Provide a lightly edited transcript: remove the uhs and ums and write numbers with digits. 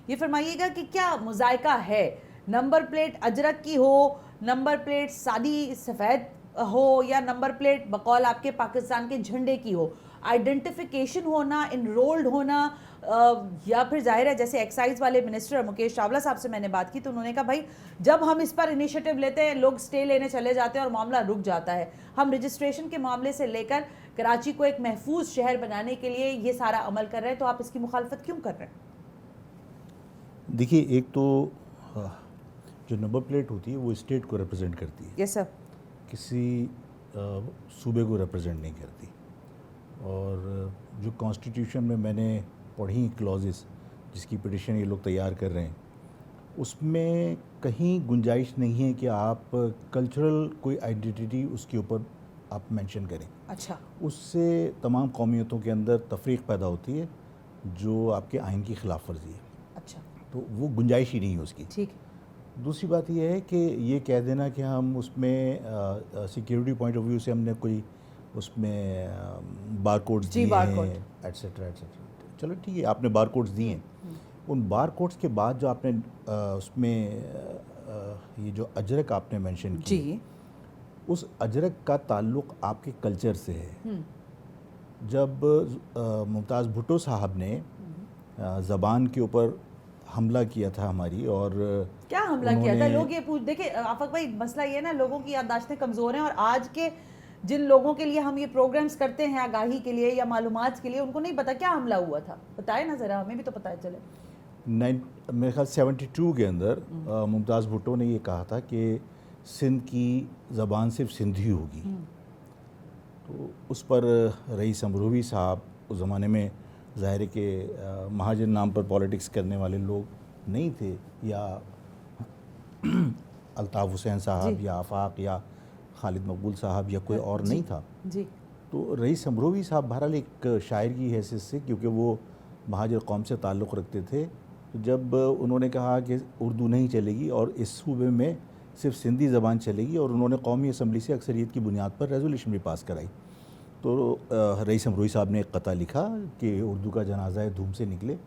یہ فرمائیے گا کہ کیا مذائقہ ہے، نمبر پلیٹ اجرک کی ہو، نمبر پلیٹ سادی سفید ہو، یا نمبر پلیٹ بقول آپ کے پاکستان کے جھنڈے کی ہو، آئیڈینٹیفیکیشن ہونا، انرولڈ ہونا، یا پھر ظاہر ہے جیسے ایکسائز والے منسٹر مکیش چاولہ صاحب سے میں نے بات کی تو انہوں نے کہا بھائی جب ہم اس پر انیشیٹو لیتے ہیں لوگ سٹے لینے چلے جاتے ہیں اور معاملہ رک جاتا ہے. ہم رجسٹریشن کے معاملے سے لے کر کراچی کو ایک محفوظ شہر بنانے کے لیے یہ سارا عمل کر رہے ہیں، تو آپ اس کی مخالفت کیوں کر رہے ہیں؟ دیکھیے، ایک تو جو نمبر پلیٹ ہوتی ہے وہ اسٹیٹ کو ریپرزینٹ کرتی ہے. یس سر. کسی صوبے کو ریپرزینٹ نہیں کرتی. اور جو کانسٹیٹیوشن میں نے پڑھی کلازز جس کی پٹیشن یہ لوگ تیار کر رہے ہیں، اس میں کہیں گنجائش نہیں ہے کہ آپ کلچرل کوئی آئیڈینٹی اس کے اوپر آپ مینشن کریں. اچھا. اس سے تمام قومیتوں کے اندر تفریق پیدا ہوتی ہے جو آپ کے آئین کی خلاف ورزی ہے. اچھا. تو وہ گنجائش ہی نہیں ہے اس کی. ٹھیک. دوسری بات یہ ہے کہ یہ کہہ دینا کہ ہم اس میں سیکیورٹی پوائنٹ آف ویو سے ہم نے کوئی اس میں بار کوڈز دیے ہیں ایٹسیٹرا ایٹسیٹرا. چلو ٹھیک ہے، آپ نے بار کوڈز دیے ہیں. ان بار کوڈز کے بعد جو آپ نے اس میں یہ جو اجرک آپ نے مینشن کی، جی، اس اجرک کا تعلق آپ کے کلچر سے ہے. جب ممتاز بھٹو صاحب نے زبان کے اوپر حملہ کیا تھا ہماری، اور کیا حملہ کیا تھا؟ لوگ یہ دیکھیں آفاق بھائی، مسئلہ یہ ہے نا، لوگوں کی یادداشتیں کمزور ہیں، اور آج کے جن لوگوں کے لیے ہم یہ پروگرامز کرتے ہیں آگاہی کے لیے یا معلومات کے لیے، ان کو نہیں پتا کیا حملہ ہوا تھا. بتائیں نا ذرا، ہمیں بھی تو پتہ چلے. میرے خیال 72 کے اندر ممتاز بھٹو نے یہ کہا تھا کہ سندھ کی زبان صرف سندھی ہوگی. تو اس پر رئیس امروہوی صاحب اس زمانے میں ظاہر ہے کہ مہاجر نام پر پالیٹکس کرنے والے لوگ نہیں تھے، یا الطاف حسین صاحب یا آفاق یا خالد مقبول صاحب یا کوئی اور نہیں تھا. تو رئیس امروہوی صاحب بہرحال ایک شاعر کی حیثیت سے، کیونکہ وہ مہاجر قوم سے تعلق رکھتے تھے، جب انہوں نے کہا کہ اردو نہیں چلے گی اور اس صوبے میں صرف سندھی زبان چلے گی، اور انہوں نے قومی اسمبلی سے اکثریت کی بنیاد پر ریزولوشن بھی پاس کرائی، تو رئیس امروہوی صاحب نے ایک قطعہ لکھا کہ اردو کا جنازہ دھوم سے نکلے.